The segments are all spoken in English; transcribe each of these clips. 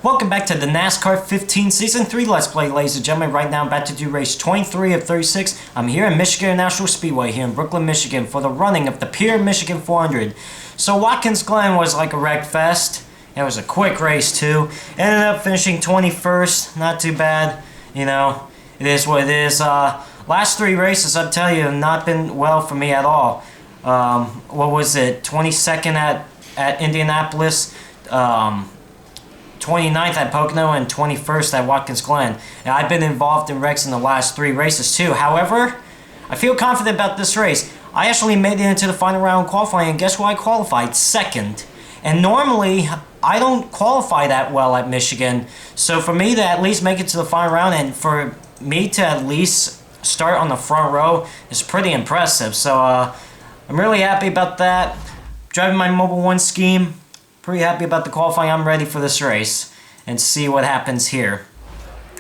Welcome back to the NASCAR 15 Season 3 Let's Play, ladies and gentlemen. Right now I'm about to do race 23 of 36. I'm here in Michigan International Speedway here in Brooklyn, Michigan for the running of the Pure Michigan 400. So Watkins Glen was like a wreck fest. It was a quick race too. Ended up finishing 21st. Not too bad. You know, it is what it is. Last three races, I'll tell you, have not been well for me at all. What was it? 22nd at Indianapolis. 29th at Pocono and 21st at Watkins Glen. And I've been involved in wrecks in the last three races too. However, I feel confident about this race. I actually made it into the final round qualifying, and guess what? I qualified second. And normally, I don't qualify that well at Michigan. So for me to at least make it to the final round and for me to at least start on the front row is pretty impressive. So I'm really happy about that. Driving my Mobile 1 scheme. Pretty happy about the qualifying. I'm ready for this race and see what happens here.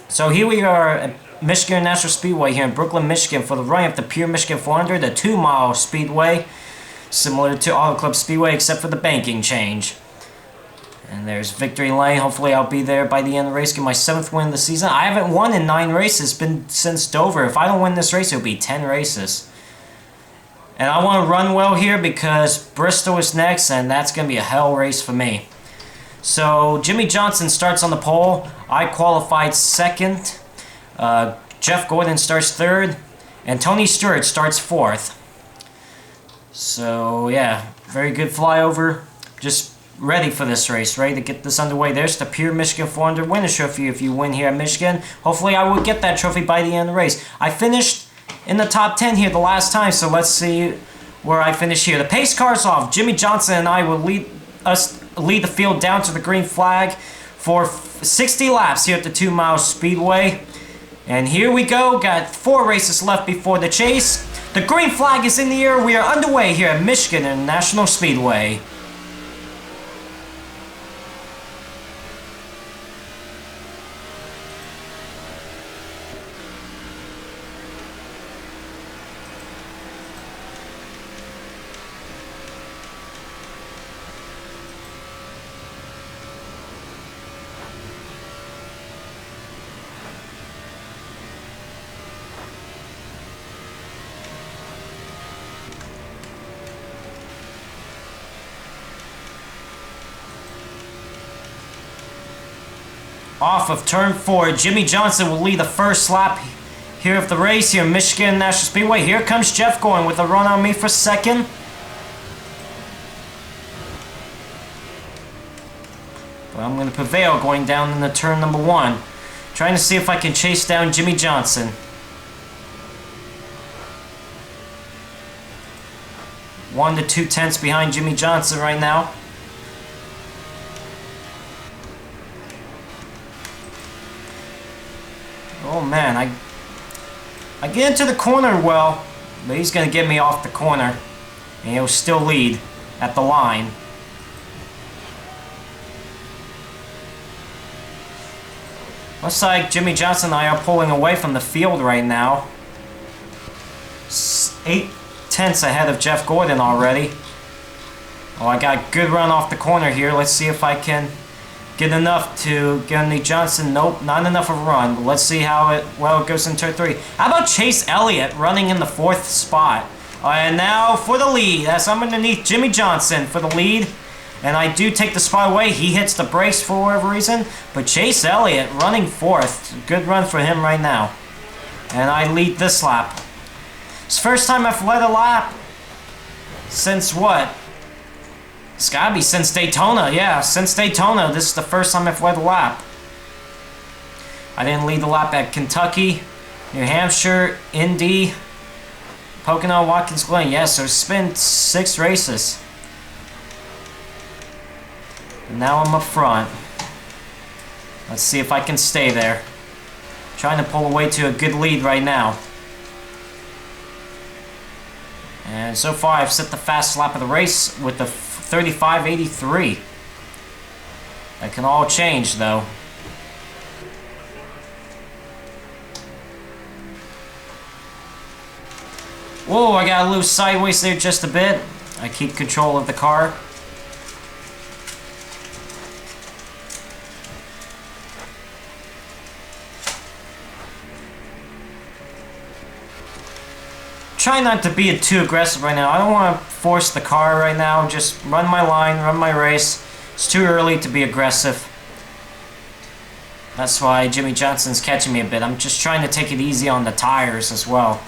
So here we are at Michigan International Speedway here in Brooklyn, Michigan for the running of the Pure Michigan 400, a 2-mile speedway similar to Auto Club Speedway except for the banking change. And there's victory lane. Hopefully I'll be there by the end of the race, get my 7th win of the season. I haven't won in 9 races, been since Dover. If I don't win this race, it'll be 10 races. And I want to run well here because Bristol is next, and that's going to be a hell race for me. So Jimmy Johnson starts on the pole. I qualified second. Jeff Gordon starts third. And Tony Stewart starts fourth. So yeah, very good flyover. Just ready for this race, ready to get this underway. There's the Pure Michigan 400 winner's trophy if you win here at Michigan. Hopefully I will get that trophy by the end of the race. I finished in the top 10 here the last time, so let's see where I finish here. The pace car's off. Jimmy Johnson and I will lead the field down to the green flag for 60 laps here at the 2-mile speedway. And here we go. Got 4 races left before the chase. The green flag is in the air. We are underway here at Michigan International Speedway. Off of turn 4, Jimmy Johnson will lead the first lap here of the race here in Michigan National Speedway. Here comes Jeff Gordon with a run on me for second. But I'm going to prevail going down into turn number 1. Trying to see if I can chase down Jimmy Johnson. 1 to 2 tenths behind Jimmy Johnson right now. Oh man, I get into the corner well, but he's going to get me off the corner, and he'll still lead at the line. Looks like Jimmy Johnson and I are pulling away from the field right now. 8 tenths ahead of Jeff Gordon already. Oh, I got a good run off the corner here. Let's see if I can get enough to get Jimmy Johnson. Nope, not enough of a run. But let's see how it goes in turn 3. How about Chase Elliott running in the 4th spot? And now for the lead. As I'm underneath Jimmy Johnson for the lead. And I do take the spot away. He hits the brakes for whatever reason. But Chase Elliott running 4th. Good run for him right now. And I lead this lap. It's the first time I've led a lap since what? It's gotta be since Daytona. Yeah, since Daytona. This is the first time I've led a lap. I didn't lead the lap at Kentucky, New Hampshire, Indy, Pocono, Watkins Glen. Yeah, so it's been 6 races. And now I'm up front. Let's see if I can stay there. Trying to pull away to a good lead right now. And so far I've set the fastest lap of the race with the 35.83. That can all change though. Whoa, I got a little sideways there just a bit. I keep control of the car. trying not to be too aggressive right now. I don't want to force the car right now. Just run my line, run my race. It's too early to be aggressive. That's why Jimmy Johnson's catching me a bit. I'm just trying to take it easy on the tires as well.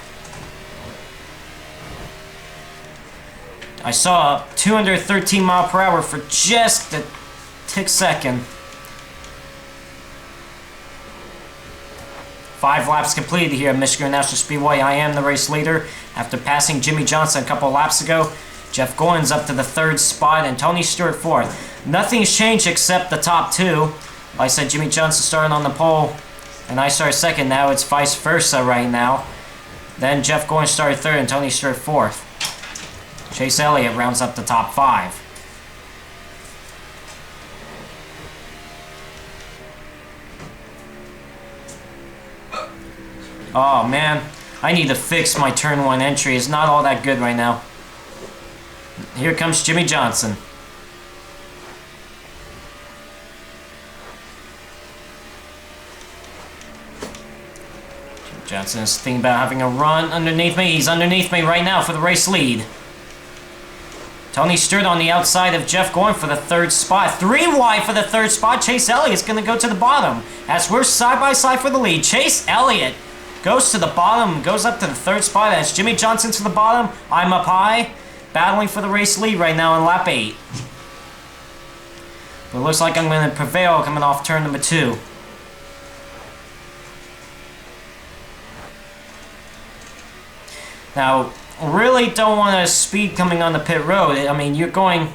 I saw 213 mile per hour for just a tick second. 5 laps completed here at Michigan International Speedway. I am the race leader after passing Jimmy Johnson a couple of laps ago. Jeff Gordon's up to the 3rd spot and Tony Stewart 4th. Nothing's changed except the top 2. Like I said, Jimmy Johnson started on the pole and I started 2nd. Now it's vice versa right now. Then Jeff Gordon started 3rd and Tony Stewart 4th. Chase Elliott rounds up the top 5. Oh man, I need to fix my turn 1 entry. It's not all that good right now. Here comes Jimmy Johnson. Jimmy Johnson is thinking about having a run underneath me. He's underneath me right now for the race lead. Tony Stewart on the outside of Jeff Gordon for the 3rd spot. 3 wide for the 3rd spot. Chase Elliott's going to go to the bottom as we're side by side for the lead. Chase Elliott goes to the bottom, goes up to the 3rd spot as Jimmy Johnson to the bottom. I'm up high, battling for the race lead right now in lap 8. But it looks like I'm going to prevail coming off turn number 2. Now, really don't want to speed coming on the pit road. I mean, you're going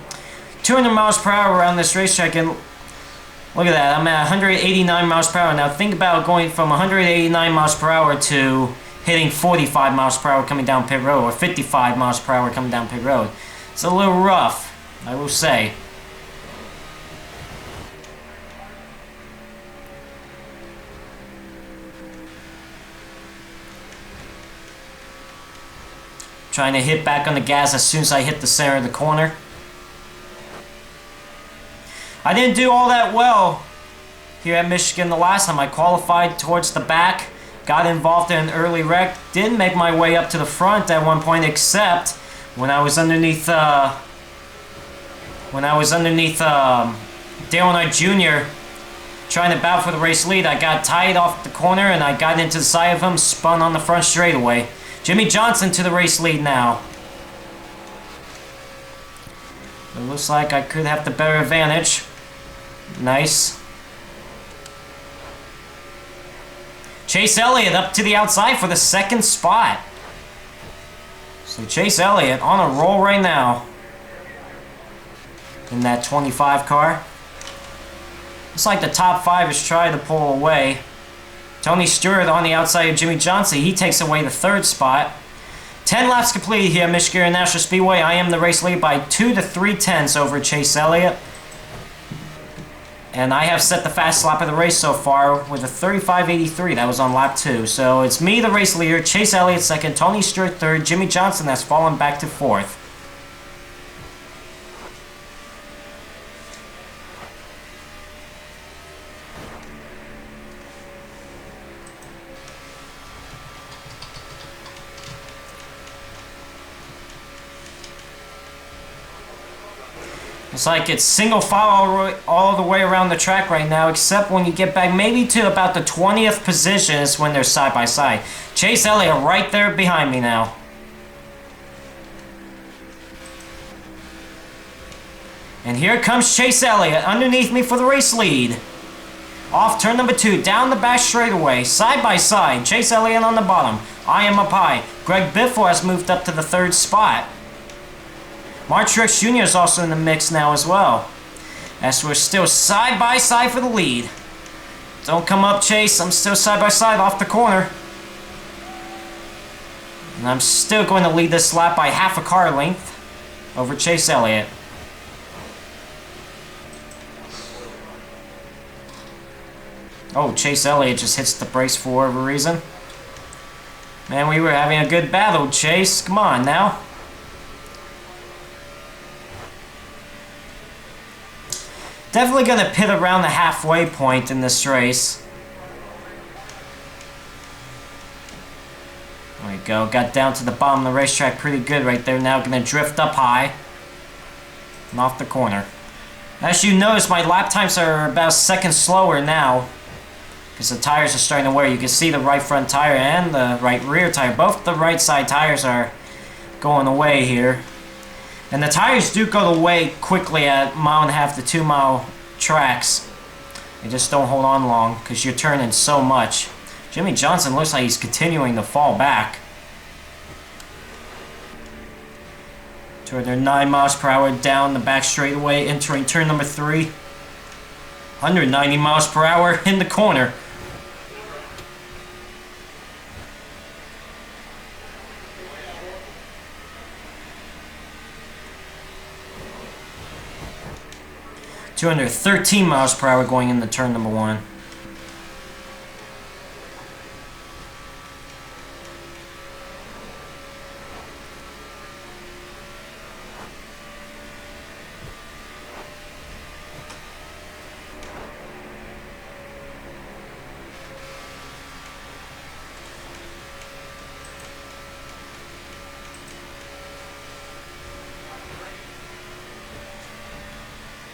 200 miles per hour around this racetrack, and look at that, I'm at 189 miles per hour. Now think about going from 189 miles per hour to hitting 45 miles per hour coming down pit road, or 55 miles per hour coming down pit road. It's a little rough, I will say. Trying to hit back on the gas as soon as I hit the center of the corner. I didn't do all that well here at Michigan the last time. I qualified towards the back, got involved in an early wreck, didn't make my way up to the front at one point, except when I was underneath Dale Knight Jr. trying to battle for the race lead. I got tied off the corner and I got into the side of him, spun on the front straightaway. Jimmy Johnson to the race lead now. It looks like I could have the better advantage. Nice. Chase Elliott up to the outside for the 2nd spot. So Chase Elliott on a roll right now in that 25 car. Looks like the top 5 is trying to pull away. Tony Stewart on the outside of Jimmy Johnson. He takes away the 3rd spot. 10 laps completed here at Michigan International Speedway. I am the race lead by 2 to 3 tenths over Chase Elliott. And I have set the fastest lap of the race so far with a 35.83. That was on lap 2. So it's me, the race leader, Chase Elliott 2nd, Tony Stewart 3rd, Jimmy Johnson has fallen back to 4th. It's like it's single file all the way around the track right now, except when you get back maybe to about the 20th position is when they're side by side. Chase Elliott right there behind me now. And here comes Chase Elliott underneath me for the race lead. Off turn number 2, down the back straightaway, side by side. Chase Elliott on the bottom. I am up high. Greg Biffle has moved up to the 3rd spot. Mark Truex Jr. is also in the mix now as well, as we're still side by side for the lead. Don't come up, Chase. I'm still side by side off the corner. And I'm still going to lead this lap by half a car length over Chase Elliott. Oh, Chase Elliott just hits the brakes for whatever reason. Man, we were having a good battle, Chase. Come on now. Definitely going to pit around the halfway point in this race. we go. Got down to the bottom of the racetrack pretty good right there. Now going to drift up high and off the corner. As you notice, my lap times are about a second slower now because the tires are starting to wear. You can see the right front tire and the right rear tire. Both the right side tires are going away here. And the tires do go away quickly at 1.5 to 2 mile tracks. They just don't hold on long because you're turning so much. Jimmy Johnson looks like he's continuing to fall back. 209 miles per hour down the back straightaway, entering turn number 3. 190 miles per hour in the corner. $213 miles per hour going into turn number 1.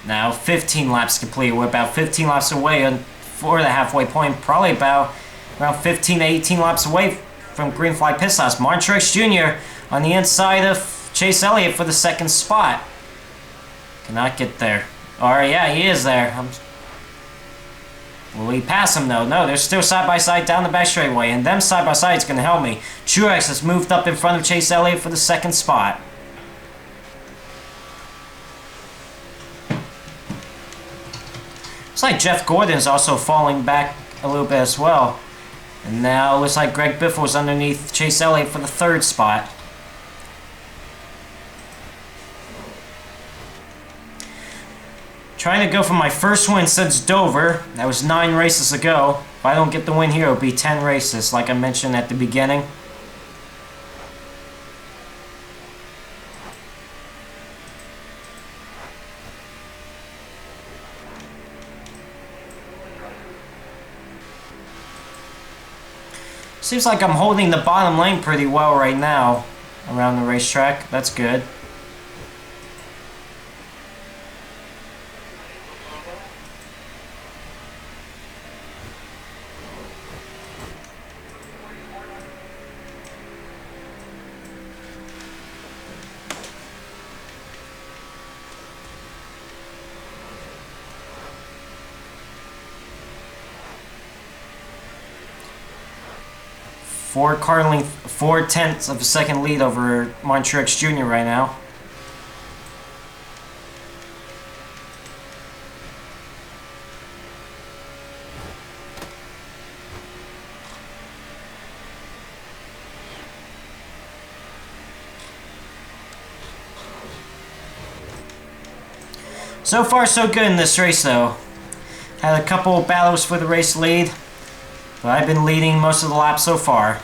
Now 15 laps complete. We're about 15 laps away for the halfway point. Probably about around 15 to 18 laps away from green flag pit stops. Martin Truex Jr. on the inside of Chase Elliott for the second spot. Cannot get there. Or yeah, he is there. Will he pass him though? No, they're still side by side down the back straightaway. And them side by side is going to help me. Truex has moved up in front of Chase Elliott for the second spot. Looks like Jeff Gordon's also falling back a little bit as well. And now it looks like Greg Biffle's underneath Chase Elliott for the third spot. Trying to go for my first win since Dover. That was 9 races ago. If I don't get the win here, it'll be 10 races, like I mentioned at the beginning. Seems like I'm holding the bottom lane pretty well right now around the racetrack. That's good. Carling 4/10 of a second lead over Martin Truex Jr. right now. So far so good in this race though. Had a couple of battles for the race lead, but I've been leading most of the laps so far.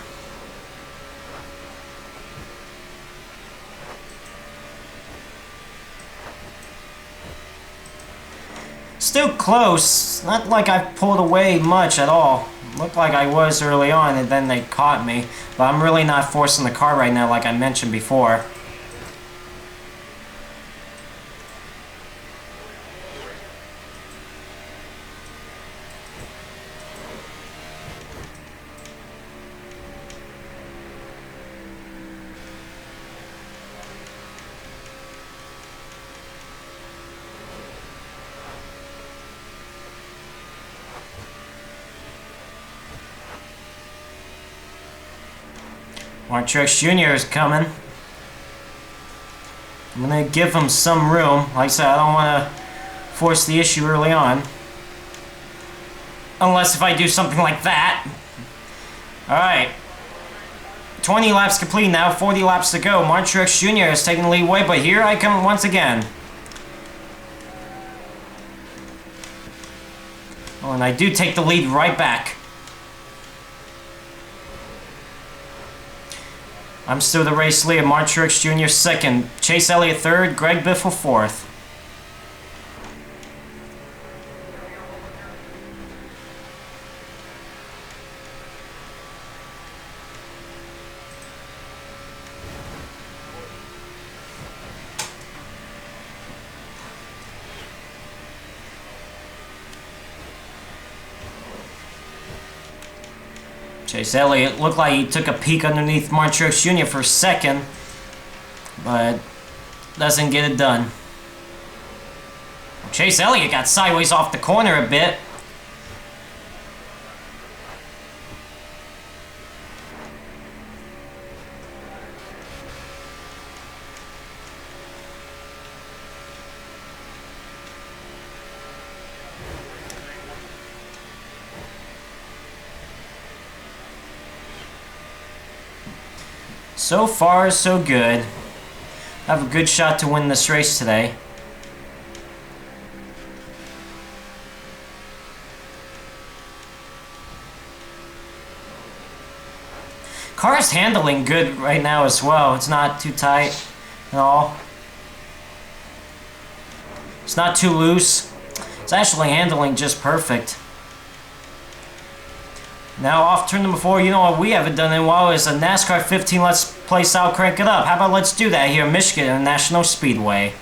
Still close. Not like I pulled away much at all. Looked like I was early on and then they caught me. But I'm really not forcing the car right now like I mentioned before. Martin Truex Jr. is coming. I'm going to give him some room. Like I said, I don't want to force the issue early on. Unless if I do something like that. Alright. 20 laps complete now, 40 laps to go. Martin Truex Jr. is taking the lead away, but here I come once again. Oh, and I do take the lead right back. I'm still the race leader. Martin Truex Jr. second. Chase Elliott third. Greg Biffle fourth. Chase Elliott looked like he took a peek underneath Martin Truex Jr. for a second, but doesn't get it done. Chase Elliott got sideways off the corner a bit. So far, so good. Have a good shot to win this race today. Car's handling good right now as well. It's not too tight at all. It's not too loose. It's actually handling just perfect. Now off turn number 4, you know what we haven't done in a while is a NASCAR 15 Let's Play style crank it up. How about let's do that here at Michigan International Speedway.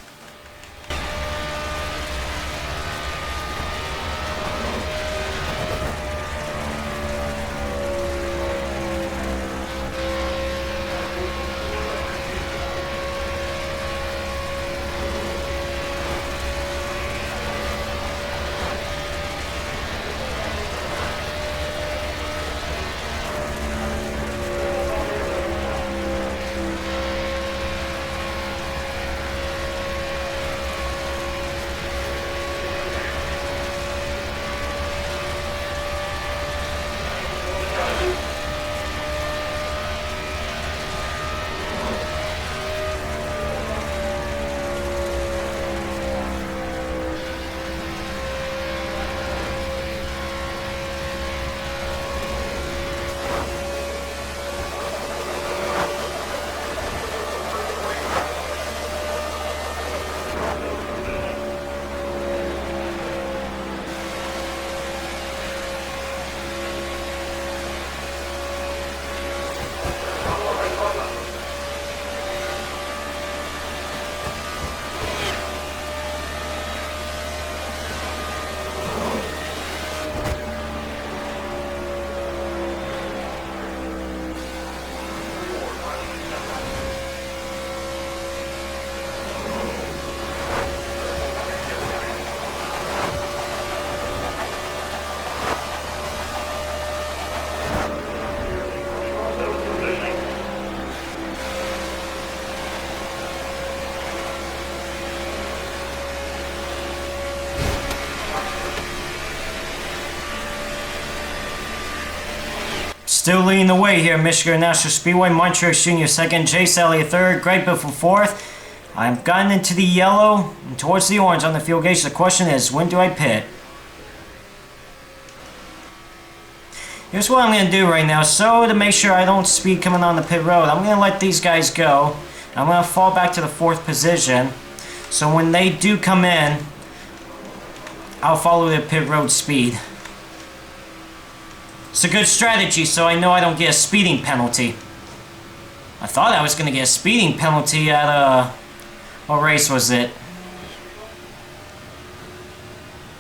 Still leading the way here, Michigan International Speedway. Martin Truex Jr. second, Chase Elliott third, Greg Biffle fourth. I've gotten into the yellow and towards the orange on the fuel gauge. The question is, when do I pit? Here's what I'm going to do right now. So to make sure I don't speed coming on the pit road, I'm going to let these guys go. I'm going to fall back to the 4th position. So when they do come in, I'll follow the pit road speed. It's a good strategy, so I know I don't get a speeding penalty. I thought I was going to get a speeding penalty at, what race was it?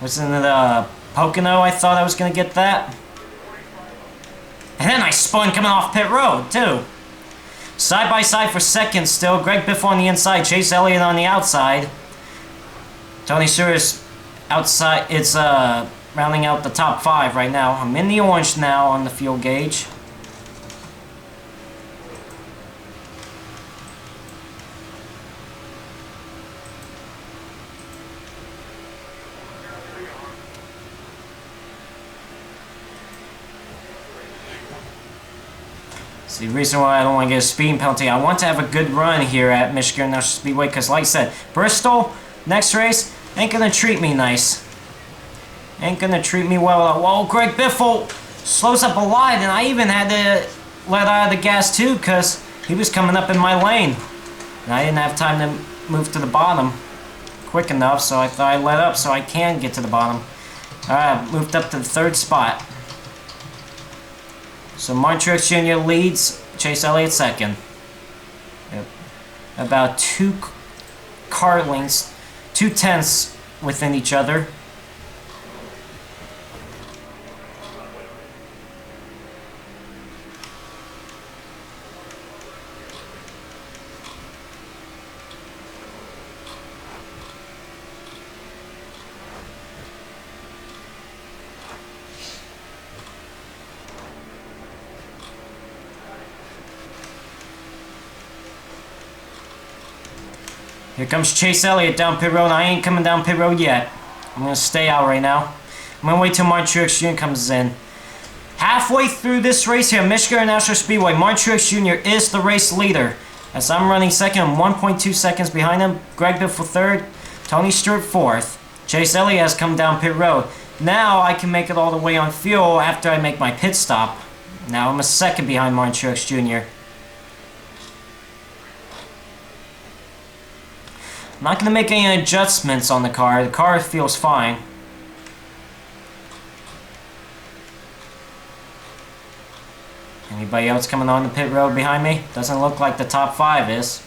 Wasn't it, Pocono? I thought I was going to get that. And then I spun coming off pit road, too. Side by side for second still. Greg Biffle on the inside, Chase Elliott on the outside. Tony Stewart's outside. It's, rounding out the top 5 right now. I'm in the orange now on the fuel gauge. See, the reason why I don't want to get a speeding penalty, I want to have a good run here at Michigan International Speedway because, like I said, Bristol, next race, ain't going to treat me nice. Ain't gonna treat me well. Whoa, Greg Biffle slows up a lot, and I even had to let out of the gas too because he was coming up in my lane. And I didn't have time to move to the bottom quick enough, so I thought I'd let up so I can get to the bottom. Alright, moved up to the 3rd spot. So Martin Truex Jr. leads, Chase Elliott second. Yep. About 2 car lengths, 2 tenths within each other. Here comes Chase Elliott down pit road. I ain't coming down pit road yet. I'm going to stay out right now. I'm going to wait till Martin Truex Jr. comes in. Halfway through this race here, Michigan International Speedway, Martin Truex Jr. is the race leader. As I'm running second, I'm 1.2 seconds behind him. Greg Biffle third. Tony Stewart fourth. Chase Elliott has come down pit road. Now I can make it all the way on fuel after I make my pit stop. Now I'm a second behind Martin Truex Jr. I'm not going to make any adjustments on the car. The car feels fine. Anybody else coming on the pit road behind me? Doesn't look like the top 5 is.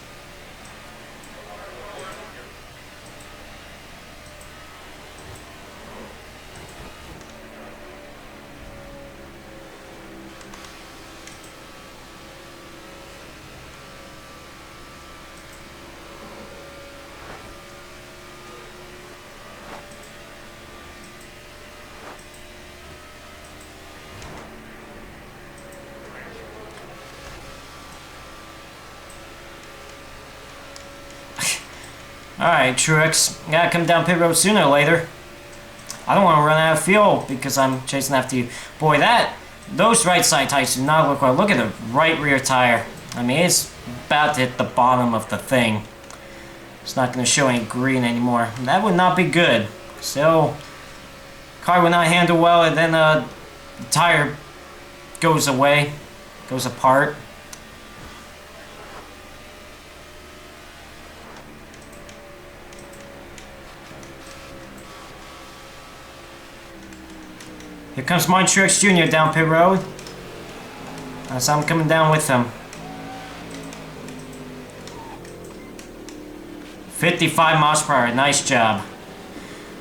Alright, Truex, gotta come down pit road sooner or later. I don't want to run out of fuel because I'm chasing after you. Boy, those right side tires do not look well. Look at the right rear tire. I mean, it's about to hit the bottom of the thing. It's not going to show any green anymore. That would not be good. So, car would not handle well, and then the tire goes away, goes apart. Here comes Martin Truex Jr. down pit road. As I'm coming down with him. 55 miles per hour. Nice job.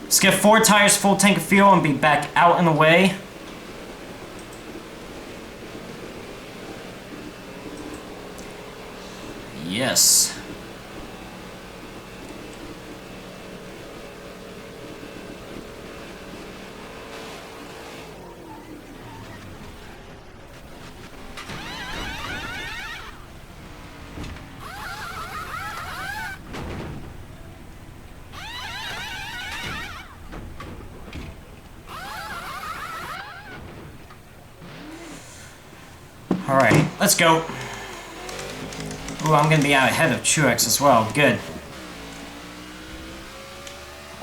Let's get 4 tires, full tank of fuel, and be back out and away. Yes. Alright, let's go. Ooh, I'm gonna be out ahead of Truex as well. Good.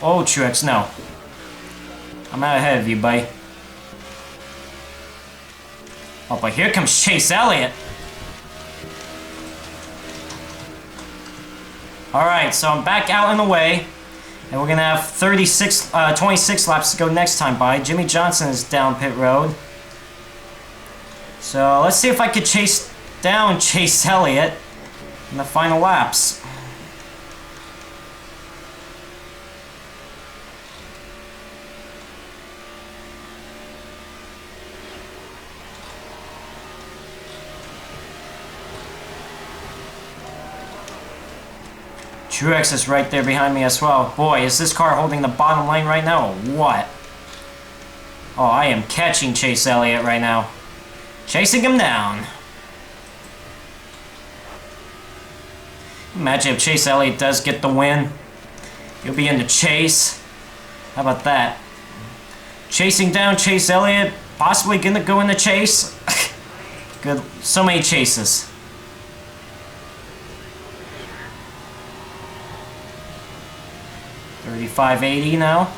Oh, Truex, no. I'm out ahead of you, buddy. Oh, but here comes Chase Elliott. Alright, so I'm back out and away. And we're gonna have 26 laps to go next time by. Jimmy Johnson is down pit road. So let's see if I could chase down Chase Elliott in the final laps. Truex is right there behind me as well. Boy, is this car holding the bottom lane right now or what? Oh, I am catching Chase Elliott right now. Chasing him down. Imagine if Chase Elliott does get the win. He'll be in the chase. How about that? Chasing down Chase Elliott. Possibly gonna go in the chase. Good. So many chases. $35.80 now.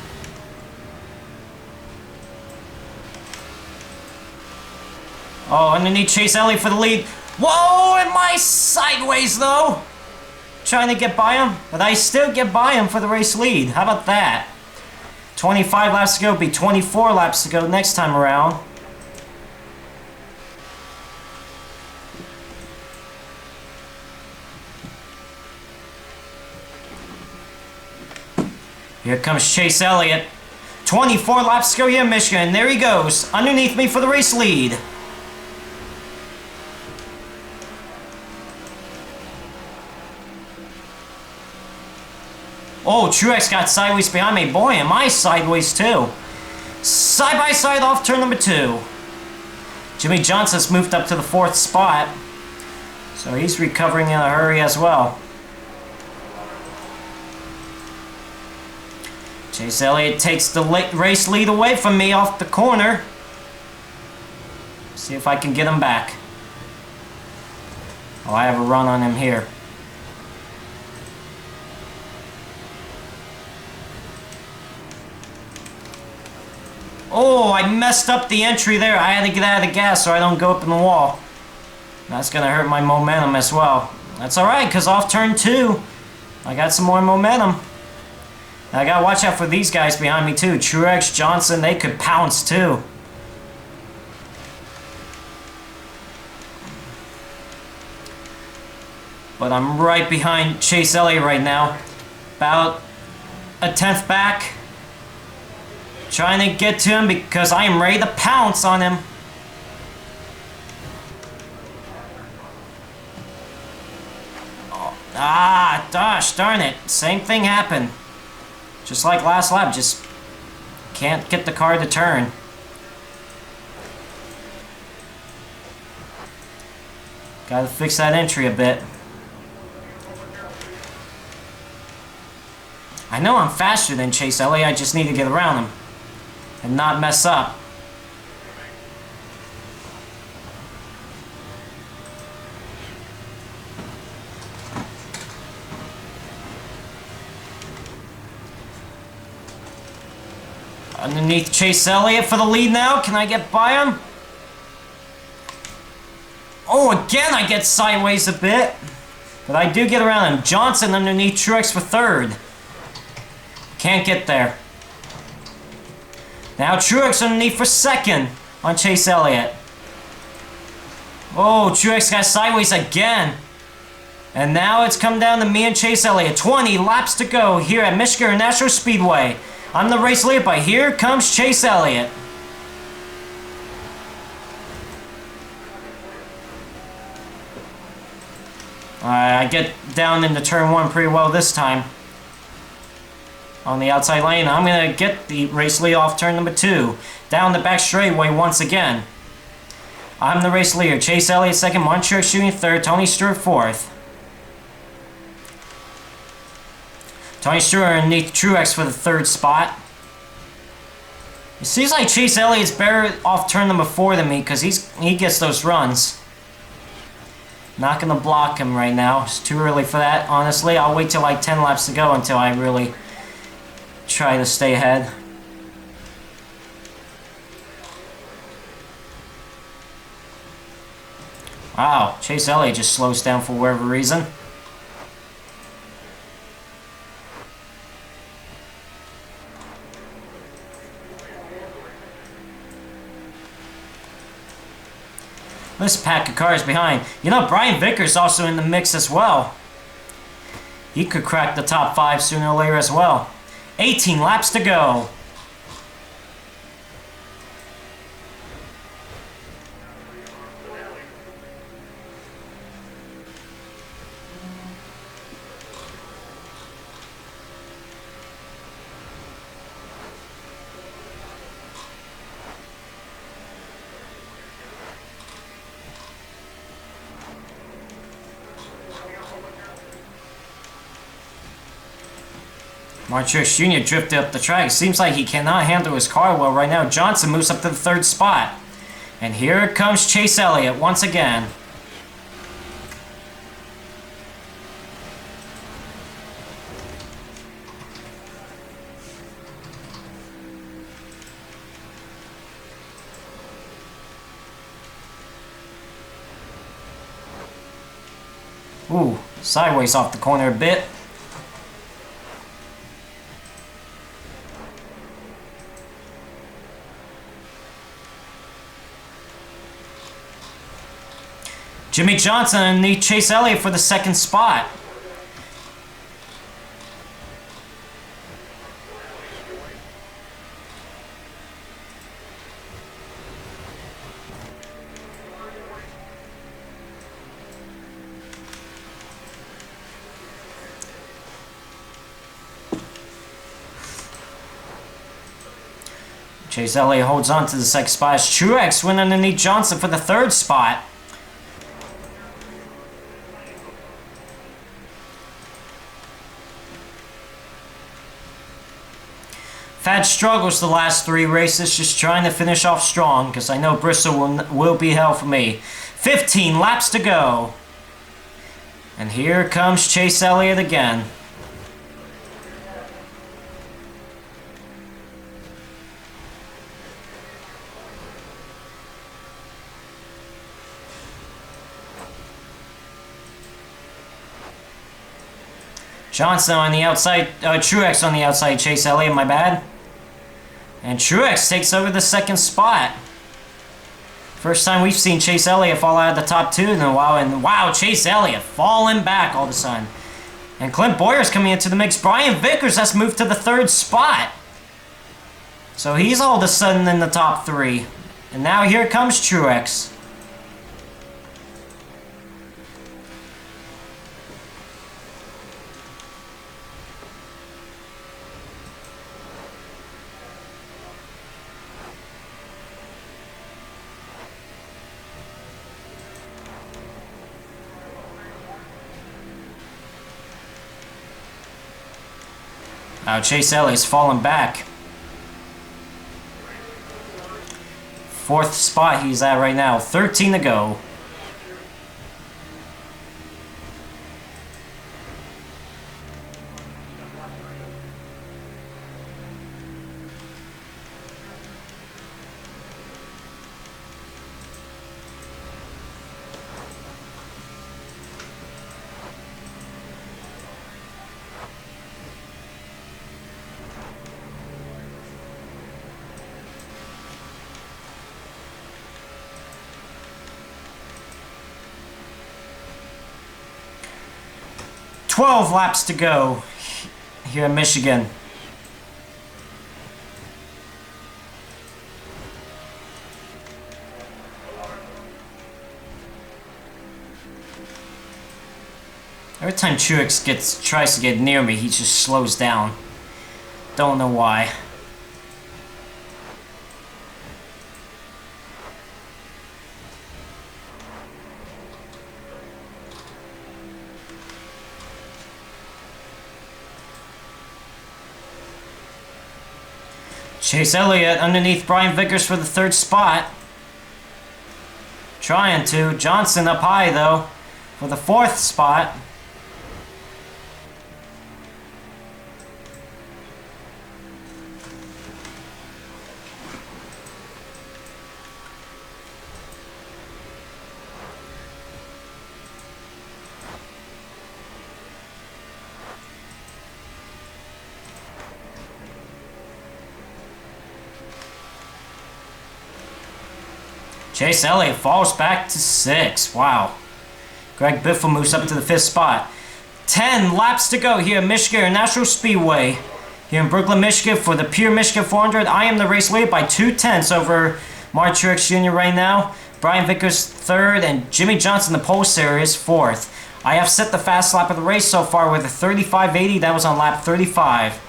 Oh, underneath Chase Elliott for the lead. Whoa, am I sideways though? Trying to get by him, but I still get by him for the race lead. How about that? 25 laps to go, be 24 laps to go next time around. Here comes Chase Elliott. 24 laps to go here in Michigan, and there he goes, underneath me for the race lead. Oh, Truex got sideways behind me. Boy, am I sideways too. Side by side off turn number 2. Jimmy Johnson's moved up to the 4th spot. So he's recovering in a hurry as well. Chase Elliott takes the race lead away from me off the corner. See if I can get him back. Oh, I have a run on him here. Oh, I messed up the entry there. I had to get out of the gas so I don't go up in the wall. That's going to hurt my momentum as well. That's alright, because off turn 2, I got some more momentum. I got to watch out for these guys behind me too. Truex, Johnson, they could pounce too. But I'm right behind Chase Elliott right now. About a tenth back. Trying to get to him because I am ready to pounce on him. Oh, gosh darn it. Same thing happened. Just like last lap, just can't get the car to turn. Gotta fix that entry a bit. I know I'm faster than Chase Elliott, I just need to get around him and not mess up. Underneath Chase Elliott for the lead now. Can I get by him? Oh, again I get sideways a bit. But I do get around him. Johnson underneath Truex for third. Can't get there. Now Truex underneath for second on Chase Elliott. Oh, Truex got sideways again. And now it's come down to me and Chase Elliott. 20 laps to go here at Michigan International Speedway. I'm the race leader, but here comes Chase Elliott. I get down into turn 1 pretty well this time. On the outside lane, I'm going to get the race lead off turn number 2. Down the back straightaway once again. I'm the race leader. Chase Elliott second, Martin Truex Jr. third, Tony Stewart fourth. Tony Stewart underneath Truex for the third spot. It seems like Chase Elliott's better off turn number 4 than me because he gets those runs. Not going to block him right now. It's too early for that, honestly. I'll wait till like 10 laps to go until I really try to stay ahead. Wow, Chase Elliott just slows down for whatever reason. This pack of cars behind. You know, Brian Vickers also in the mix as well. He could crack the top 5 sooner or later as well. 18 laps to go. Martin Truex Jr. drifted up the track. Seems like he cannot handle his car well right now. Johnson moves up to the third spot. And here comes Chase Elliott once again. Ooh, sideways off the corner a bit. Jimmy Johnson underneath Chase Elliott for the second spot. Chase Elliott holds on to the second spot. Truex went underneath Johnson for the third spot. I've had struggles the last 3 races, just trying to finish off strong, because I know Bristol will be hell for me. 15 laps to go. And here comes Chase Elliott again. Johnson on the outside, Truex on the outside, Chase Elliott, my bad. And Truex takes over the 2nd spot. First time we've seen Chase Elliott fall out of the top 2 in a while, and wow, Chase Elliott falling back all of a sudden. And Clint Boyer's coming into the mix. Brian Vickers has moved to the 3rd spot. So he's all of a sudden in the top 3. And now here comes Truex. Now Chase Elliott's falling back. 4th spot he's at right now. 13 to go. "12 laps to go here in Michigan." Every time Truex tries to get near me, he just slows down. Don't know why. Chase Elliott underneath Brian Vickers for the 3rd spot. Trying to. Johnson up high, though, for the 4th spot. Chase Elliott falls back to 6. Wow. Greg Biffle moves up to the 5th spot. 10 laps to go here at Michigan International Speedway. Here in Brooklyn, Michigan for the Pure Michigan 400. I am the race leader by 2/10 over Mark Truex Jr. right now. Brian Vickers 3rd and Jimmy Johnson, the pole series, 4th. I have set the fast lap of the race so far with a 35.80. That was on lap 35.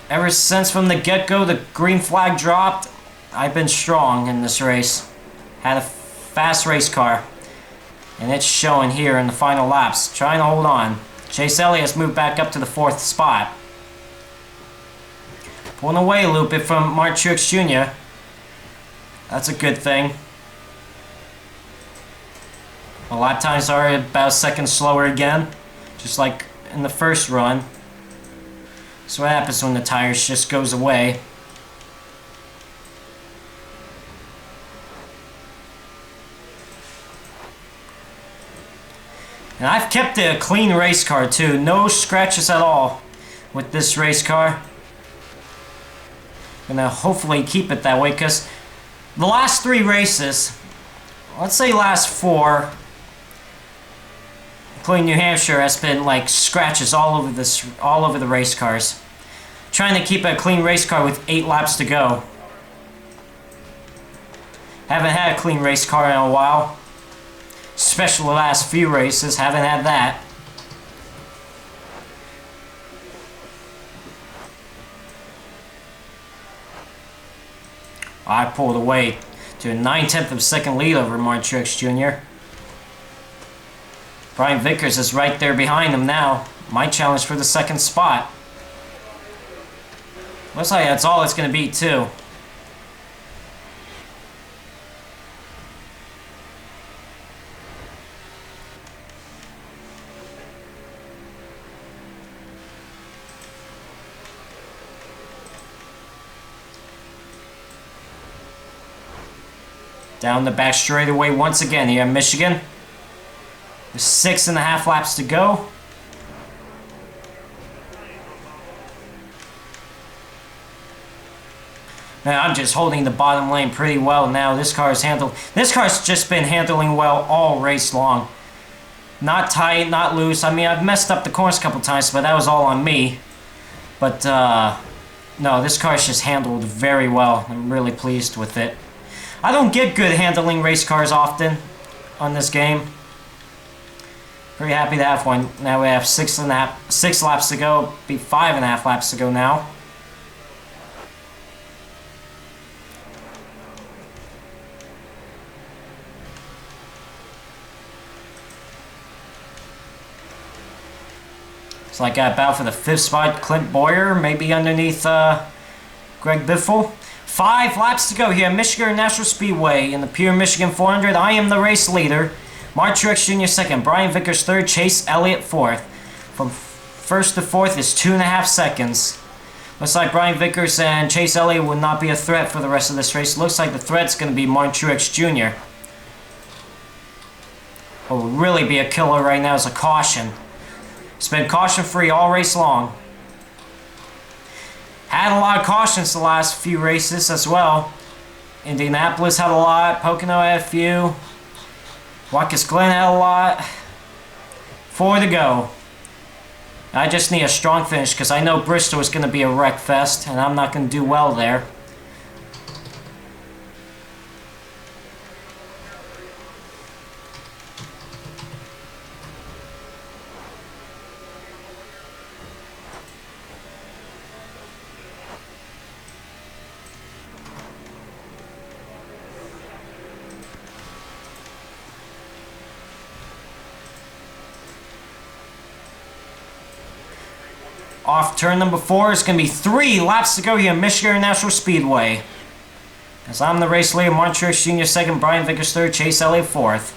Ever since from the get-go the green flag dropped, I've been strong in this race. Had a fast race car. And it's showing here in the final laps. Trying to hold on. Chase Elliott has moved back up to the 4th spot. Pulling away a little bit from Mark Truex Jr. That's a good thing. The lap times are about a second slower again. Just like in the first run. So what happens when the tires just goes away. And I've kept a clean race car too. No scratches at all with this race car. Gonna hopefully keep it that way because the last 3 races, let's say last 4, including New Hampshire, has been like scratches all over the race cars. Trying to keep a clean race car with 8 laps to go. Haven't had a clean race car in a while. Especially the last few races, haven't had that. I pulled away to a 9/10 of a second lead over Mark Truex Jr. Brian Vickers is right there behind him now. My challenge for the 2nd spot. Looks like that's all it's going to be, too. Down the back straightaway once again here in Michigan. There's 6.5 laps to go. Now I'm just holding the bottom lane pretty well now. This car's just been handling well all race long. Not tight, not loose. I mean, I've messed up the corners a couple times, but that was all on me. But no, this car's just handled very well. I'm really pleased with it. I don't get good handling race cars often on this game. Pretty happy to have one. Now we have 6 laps to go. Be 5.5 laps to go now. So I got about for the 5th spot, Clint Boyer, maybe underneath Greg Biffle. 5 laps to go here at Michigan International Speedway in the Pure Michigan 400. I am the race leader. Mark Truex Jr. second, Brian Vickers third, Chase Elliott fourth. From first to fourth is 2.5 seconds. Looks like Brian Vickers and Chase Elliott will not be a threat for the rest of this race. Looks like the threat's going to be Mark Truex Jr. What will really be a killer right now is a caution. It's been caution-free all race long. Had a lot of cautions the last few races as well. Indianapolis had a lot. Pocono had a few. Watkins Glen had a lot. 4 to go. I just need a strong finish because I know Bristol is going to be a wreck fest and I'm not going to do well there. Off turn number 4, it's going to be 3 laps to go here at Michigan International Speedway. As I'm the race leader, Mark Truex Jr. second, Brian Vickers third, Chase Elliott fourth.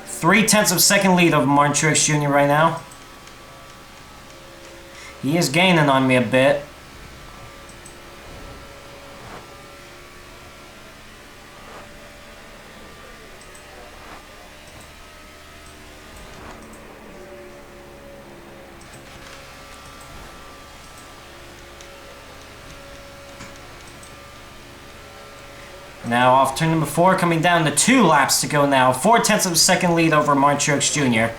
0.3 of a second lead over Mark Truex Jr. right now. He is gaining on me a bit. Now off turn number 4, coming down to 2 laps to go now. 0.4 of a second lead over Mark Truex Jr.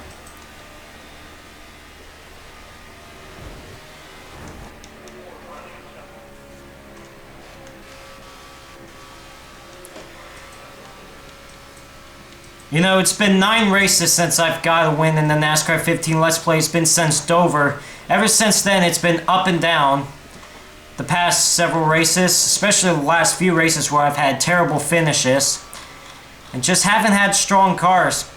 You know, it's been 9 races since I've got a win in the NASCAR 15 Let's Play. It's been since Dover. Ever since then, it's been up and down. The past several races, especially the last few races where I've had terrible finishes and just haven't had strong cars.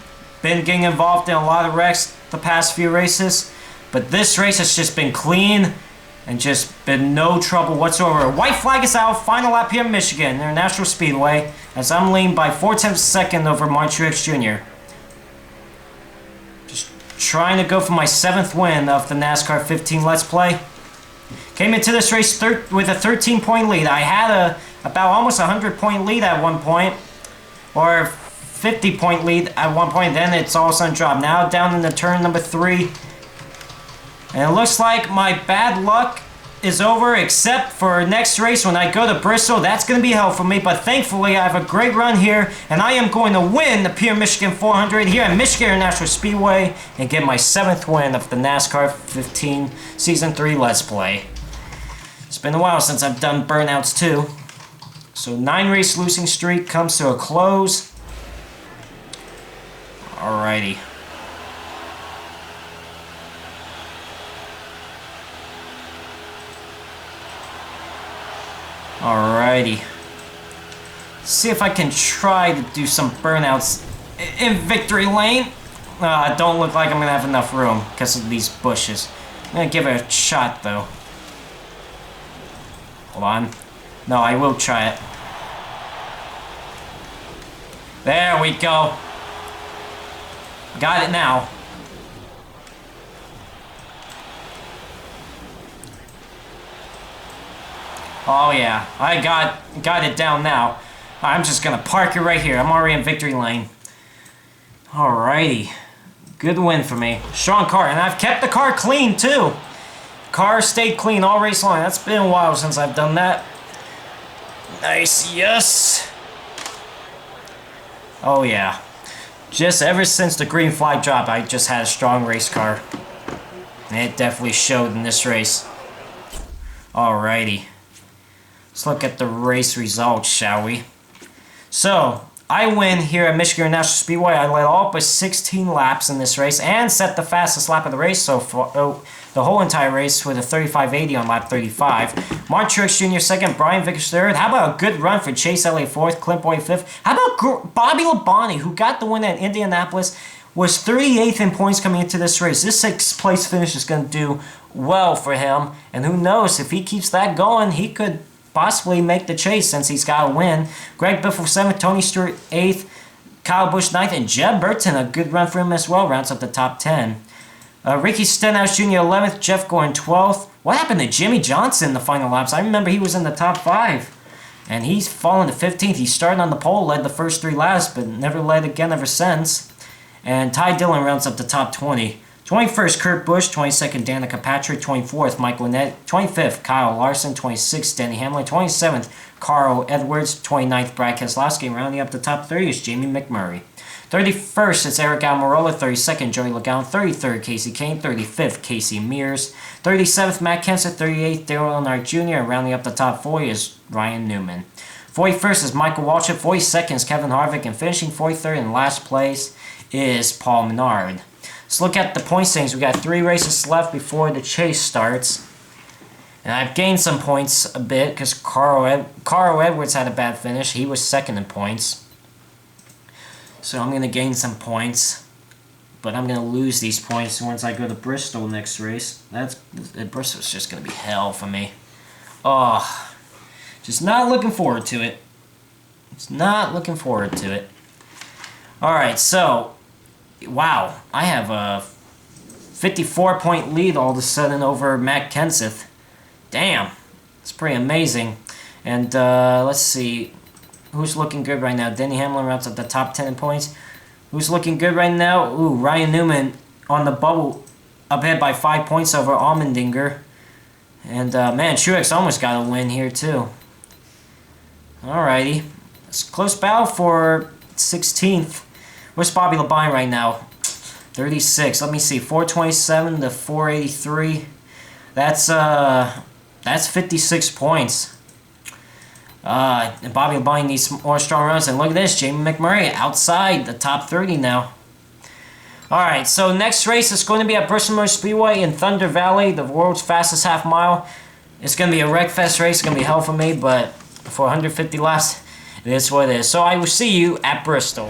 Been getting involved in a lot of wrecks the past few races, but this race has just been clean and just been no trouble whatsoever. White flag is out, final lap here in Michigan International Speedway, as I'm leading by 0.4 of a second over Mark Truex Jr. Just trying to go for my 7th win of the NASCAR 15 Let's Play. Came into this race with a 13-point lead. I had about almost a 100-point lead at one point, or 50-point lead at one point. Then it's all of a sudden dropped. Now down in the turn number 3, and it looks like my bad luck is over, except for next race when I go to Bristol. That's going to be hell for me, but thankfully I have a great run here, and I am going to win the Pure Michigan 400 here at Michigan International Speedway and get my 7th win of the NASCAR 15 Season 3 Let's Play. It's been a while since I've done burnouts too. So 9-race losing streak comes to a close. Alrighty. Alrighty. See if I can try to do some burnouts in victory lane. Don't look like I'm going to have enough room because of these bushes. I'm going to give it a shot though. Hold on. No, I will try it. There we go. Got it now. Oh yeah, I got it down now. I'm just gonna park it right here. I'm already in victory lane. Alrighty. Good win for me. Strong car, and I've kept the car clean too. Car stayed clean all race long. That's been a while since I've done that. Nice, yes. Oh yeah. Just ever since the green flag drop, I just had a strong race car. And it definitely showed in this race. Alrighty. Let's look at the race results, shall we? So, I win here at Michigan International Speedway. I led all but 16 laps in this race and set the fastest lap of the race so far. The whole entire race with a 35.80 on lap 35. Mark Truex Jr. second, Brian Vickers third. How about a good run for Chase Elliott fourth, Clint Boyd fifth? How about Bobby Labonte, who got the win at Indianapolis, was 38th in points coming into this race. This 6th place finish is going to do well for him. And who knows, if he keeps that going, he could possibly make the chase since he's got a win. Greg Biffle 7th, Tony Stewart 8th, Kyle Busch 9th, and Jeb Burton, a good run for him as well, rounds up the top 10. Ricky Stenhouse Jr. 11th, Jeff Gordon 12th. What happened to Jimmy Johnson in the final laps? I remember he was in the top 5. And he's fallen to 15th. He started on the pole, led the first 3 laps, but never led again ever since. And Ty Dillon rounds up the top 20. 21st, Kurt Busch. 22nd, Danica Patrick. 24th, Mike Lynette. 25th, Kyle Larson. 26th, Denny Hamlin. 27th, Carl Edwards. 29th, Brad Keselowski. Rounding up the top 30 is Jamie McMurray. 31st, it's Eric Almirola. 32nd, Joey Logano. 33rd, Casey Kane. 35th, Casey Mears. 37th, Matt Kenseth. 38th, Dale Earnhardt Jr. And rounding up the top 40 is Ryan Newman. 41st is Michael Waltrip. 42nd is Kevin Harvick. And finishing 43rd in last place is Paul Menard. Let's look at the point standings. We got 3 races left before the chase starts. And I've gained some points a bit because Carl Edwards had a bad finish. He was 2nd in points. So I'm going to gain some points. But I'm going to lose these points once I go to Bristol next race. Bristol's just going to be hell for me. Oh, just not looking forward to it. Just not looking forward to it. Alright, so, wow, I have a 54-point lead all of a sudden over Matt Kenseth. Damn, it's pretty amazing. And let's see, who's looking good right now? Denny Hamlin rounds up the top 10 in points. Who's looking good right now? Ooh, Ryan Newman on the bubble, up ahead by 5 points over Allmendinger. And man, Truex almost got a win here too. Alrighty, it's a close battle for 16th. Where's Bobby Labonte right now? 36. Let me see. 427 to 483. That's 56 points. And Bobby Labonte needs some more strong runs. And look at this, Jamie McMurray outside the top 30 now. Alright, so next race is going to be at Bristol Motor Speedway in Thunder Valley, the world's fastest half mile. It's going to be a wreckfest race. It's going to be hell for me, but for 150 laps, it is what it is. So I will see you at Bristol.